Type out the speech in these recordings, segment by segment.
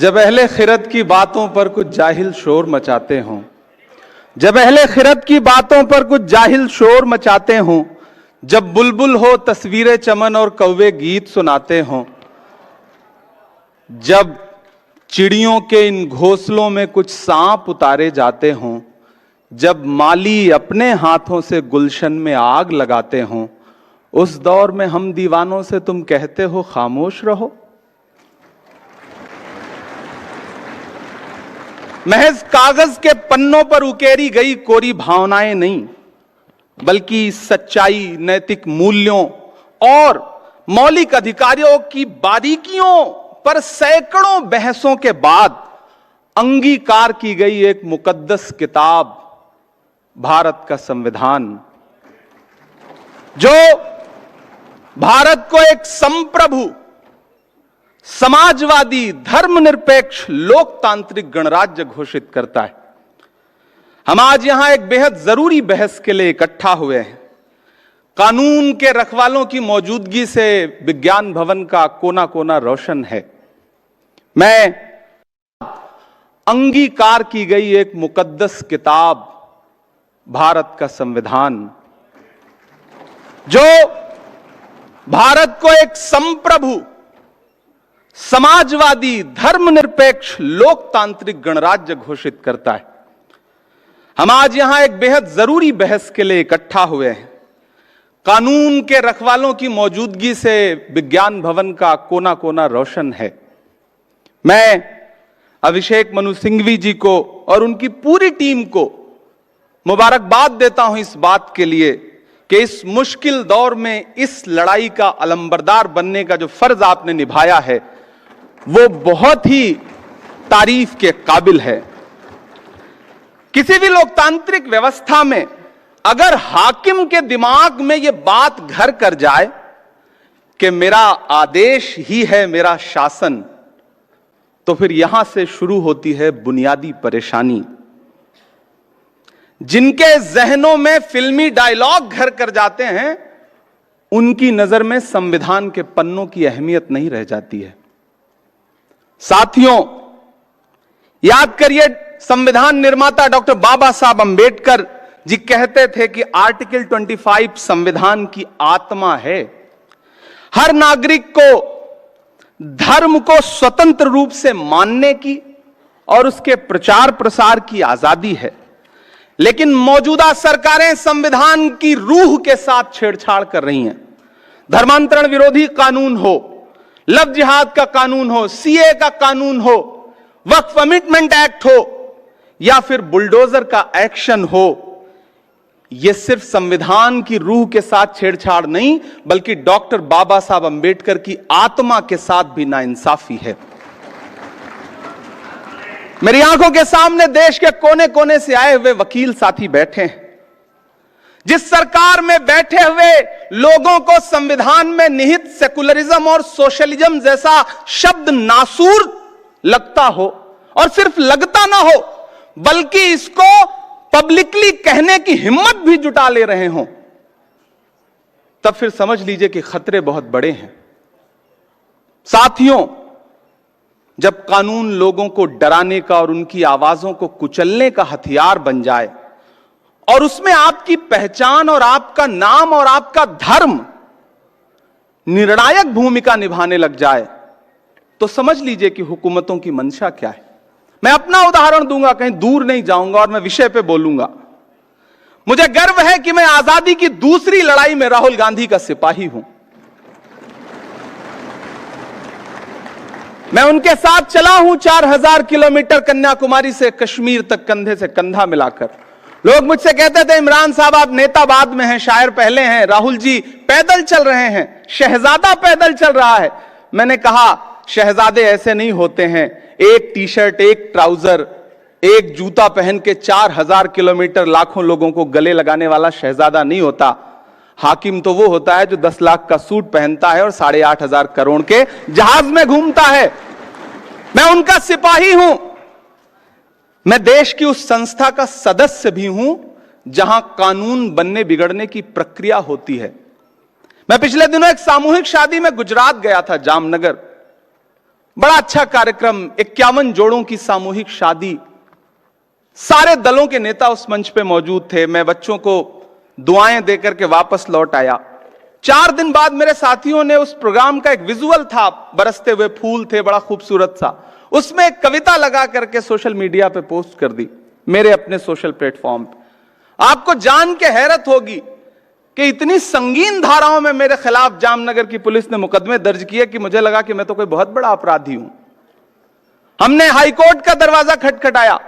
जब अहले खिरत की बातों पर कुछ जाहिल शोर मचाते हों, जब अहले खिरत की बातों पर कुछ जाहिल शोर मचाते हों, जब बुलबुल हो तस्वीरें चमन और कौवे गीत सुनाते हों, जब चिड़ियों के इन घोंसलों में कुछ सांप उतारे जाते हों, जब माली अपने हाथों से गुलशन में आग लगाते हों, उस दौर में हम दीवानों से तुम कहते हो खामोश रहो। महज कागज के पन्नों पर उकेरी गई कोरी भावनाएं नहीं, बल्कि सच्चाई, नैतिक मूल्यों और मौलिक अधिकारों की बारीकियों पर सैकड़ों बहसों के बाद अंगीकार की गई एक मुकद्दस किताब, भारत का संविधान, जो भारत को एक संप्रभु, समाजवादी, धर्मनिरपेक्ष, लोकतांत्रिक गणराज्य घोषित करता है। हम आज यहां एक बेहद जरूरी बहस के लिए इकट्ठा हुए हैं। कानून के रखवालों की मौजूदगी से विज्ञान भवन का कोना कोना रोशन है। मैं अंगीकार की गई एक मुकद्दस किताब, भारत का संविधान, जो भारत को एक संप्रभु, समाजवादी, धर्मनिरपेक्ष, लोकतांत्रिक गणराज्य घोषित करता है। हम आज यहां एक बेहद जरूरी बहस के लिए इकट्ठा हुए हैं। कानून के रखवालों की मौजूदगी से विज्ञान भवन का कोना कोना रोशन है। मैं अभिषेक मनु सिंघवी जी को और उनकी पूरी टीम को मुबारकबाद देता हूं इस बात के लिए कि इस मुश्किल दौर में इस लड़ाई का अलंबरदार बनने का जो फर्ज आपने निभाया है, वो बहुत ही तारीफ के काबिल है। किसी भी लोकतांत्रिक व्यवस्था में अगर हाकिम के दिमाग में यह बात घर कर जाए कि मेरा आदेश ही है मेरा शासन, तो फिर यहां से शुरू होती है बुनियादी परेशानी। जिनके जहनों में फिल्मी डायलॉग घर कर जाते हैं, उनकी नजर में संविधान के पन्नों की अहमियत नहीं रह जाती है। साथियों, याद करिए, संविधान निर्माता डॉक्टर बाबा साहब अंबेडकर जी कहते थे कि आर्टिकल 25 संविधान की आत्मा है। हर नागरिक को धर्म को स्वतंत्र रूप से मानने की और उसके प्रचार प्रसार की आजादी है। लेकिन मौजूदा सरकारें संविधान की रूह के साथ छेड़छाड़ कर रही हैं। धर्मांतरण विरोधी कानून हो, लव जिहाद का कानून हो, सीए का कानून हो, वक्फ अमेंडमेंट एक्ट हो या फिर बुलडोजर का एक्शन हो, यह सिर्फ संविधान की रूह के साथ छेड़छाड़ नहीं, बल्कि डॉक्टर बाबा साहब अंबेडकर की आत्मा के साथ भी नाइंसाफी है। मेरी आंखों के सामने देश के कोने कोने से आए हुए वकील साथी बैठे हैं। जिस सरकार में बैठे हुए लोगों को संविधान में निहित सेकुलरिज्म और सोशलिज्म जैसा शब्द नासूर लगता हो, और सिर्फ लगता ना हो बल्कि इसको पब्लिकली कहने की हिम्मत भी जुटा ले रहे हों, तब फिर समझ लीजिए कि खतरे बहुत बड़े हैं। साथियों, जब कानून लोगों को डराने का और उनकी आवाजों को कुचलने का हथियार बन जाए और उसमें आपकी पहचान और आपका नाम और आपका धर्म निर्णायक भूमिका निभाने लग जाए, तो समझ लीजिए कि हुकूमतों की मंशा क्या है। मैं अपना उदाहरण दूंगा, कहीं दूर नहीं जाऊंगा और मैं विषय पे बोलूंगा। मुझे गर्व है कि मैं आजादी की दूसरी लड़ाई में राहुल गांधी का सिपाही हूं। मैं उनके साथ चला हूं 4000 किलोमीटर कन्याकुमारी से कश्मीर तक, कंधे से कंधा मिलाकर। लोग मुझसे कहते थे, इमरान साहब आप नेता बाद में हैं, शायर पहले हैं, राहुल जी पैदल चल रहे हैं, शहजादा पैदल चल रहा है। मैंने कहा, शहजादे ऐसे नहीं होते हैं। एक टी शर्ट, एक ट्राउजर, एक जूता पहन के 4000 किलोमीटर लाखों लोगों को गले लगाने वाला शहजादा नहीं होता। हाकिम तो वो होता है जो 10 लाख का सूट पहनता है और 8,500 करोड़ के जहाज में घूमता है। मैं उनका सिपाही हूं। मैं देश की उस संस्था का सदस्य भी हूं जहां कानून बनने बिगड़ने की प्रक्रिया होती है। मैं पिछले दिनों एक सामूहिक शादी में गुजरात गया था, जामनगर। बड़ा अच्छा कार्यक्रम, 51 जोड़ों की सामूहिक शादी। सारे दलों के नेता उस मंच पे मौजूद थे। मैं बच्चों को दुआएं देकर के वापस लौट आया। 4 दिन बाद मेरे साथियों ने उस प्रोग्राम का एक विजुअल था, बरसते हुए फूल थे, बड़ा खूबसूरत सा, उसमें एक कविता लगा करके सोशल मीडिया पे पोस्ट कर दी, मेरे अपने सोशल प्लेटफॉर्म पे। आपको जान के हैरत होगी कि इतनी संगीन धाराओं में मेरे खिलाफ जामनगर की पुलिस ने मुकदमे दर्ज किए कि मुझे लगा कि मैं तो कोई बहुत बड़ा अपराधी हूं। हमने हाईकोर्ट का दरवाजा खटखटाया।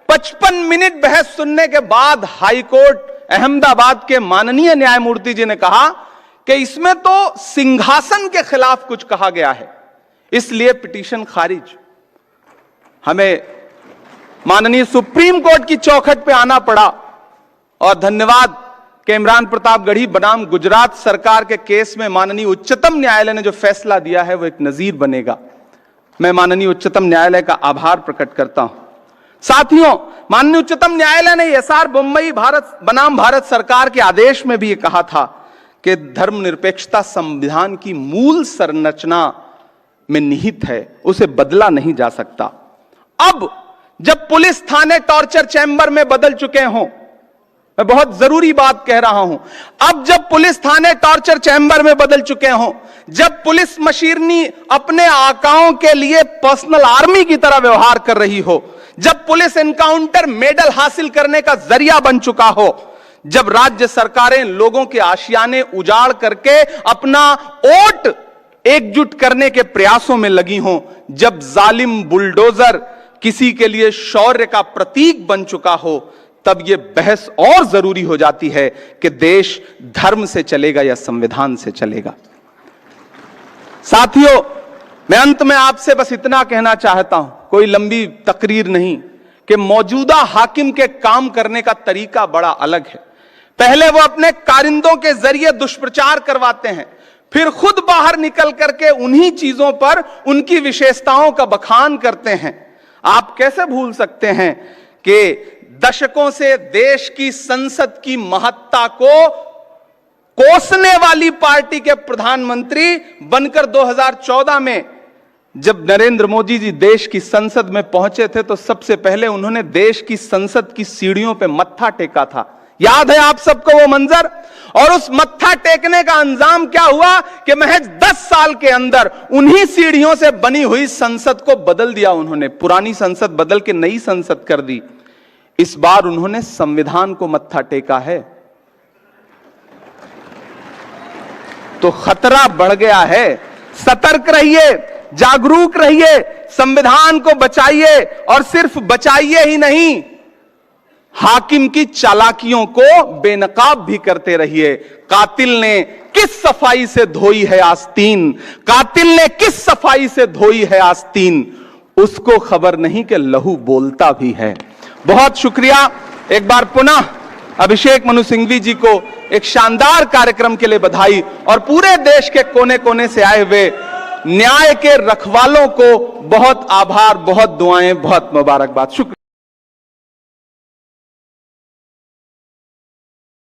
55 मिनट बहस सुनने के बाद हाईकोर्ट अहमदाबाद के माननीय न्यायमूर्ति जी ने कहा कि इसमें तो सिंहासन के खिलाफ कुछ कहा गया है, इसलिए पिटीशन खारिज। हमें माननीय सुप्रीम कोर्ट की चौखट पे आना पड़ा और धन्यवाद कि इमरान प्रतापगढ़ी बनाम गुजरात सरकार के केस में माननीय उच्चतम न्यायालय ने जो फैसला दिया है वो एक नजीर बनेगा। मैं माननीय उच्चतम न्यायालय का आभार प्रकट करता हूं। साथियों, माननीय उच्चतम न्यायालय ने एसआर बोम्मई भारत बनाम भारत सरकार के आदेश में भी ये कहा था कि धर्मनिरपेक्षता संविधान की मूल संरचना में निहित है, उसे बदला नहीं जा सकता। अब जब पुलिस थाने टॉर्चर चैंबर में बदल चुके हों, मैं बहुत जरूरी बात कह रहा हूं, अब जब पुलिस थाने टॉर्चर चैंबर में बदल चुके हों, जब पुलिस मशीनरी अपने आकाओं के लिए पर्सनल आर्मी की तरह व्यवहार कर रही हो, जब पुलिस एनकाउंटर मेडल हासिल करने का जरिया बन चुका हो, जब राज्य सरकारें लोगों के आशियाने उजाड़ करके अपना वोट एकजुट करने के प्रयासों में लगी हों, जब जालिम बुलडोजर किसी के लिए शौर्य का प्रतीक बन चुका हो, तब यह बहस और जरूरी हो जाती है कि देश धर्म से चलेगा या संविधान से चलेगा। साथियों, मैं अंत में आपसे बस इतना कहना चाहता हूं, कोई लंबी तकरीर नहीं, कि मौजूदा हाकिम के काम करने का तरीका बड़ा अलग है। पहले वो अपने कारिंदों के जरिए दुष्प्रचार करवाते हैं, फिर खुद बाहर निकल करके उन्हीं चीजों पर उनकी विशेषताओं का बखान करते हैं। आप कैसे भूल सकते हैं कि दशकों से देश की संसद की महत्ता को कोसने वाली पार्टी के प्रधानमंत्री बनकर 2014 में जब नरेंद्र मोदी जी देश की संसद में पहुंचे थे तो सबसे पहले उन्होंने देश की संसद की सीढ़ियों पे मत्था टेका था। याद है आप सबको वो मंजर? और उस मत्था टेकने का अंजाम क्या हुआ कि महज 10 साल के अंदर उन्हीं सीढ़ियों से बनी हुई संसद को बदल दिया उन्होंने। पुरानी संसद बदल के नई संसद कर दी। इस बार उन्होंने संविधान को मत्था टेका है, तो खतरा बढ़ गया है। सतर्क रहिए, जागरूक रहिए, संविधान को बचाइए, और सिर्फ बचाइए ही नहीं, हाकिम की चालाकियों को बेनकाब भी करते रहिए। कातिल ने किस सफाई से धोई है आस्तीन, कातिल ने किस सफाई से धोई है आस्तीन, उसको खबर नहीं कि लहू बोलता भी है। बहुत शुक्रिया। एक बार पुनः अभिषेक मनु सिंघवी जी को एक शानदार कार्यक्रम के लिए बधाई, और पूरे देश के कोने कोने से आए हुए न्याय के रखवालों को बहुत आभार, बहुत दुआएं, बहुत मुबारकबाद। शुक्रिया।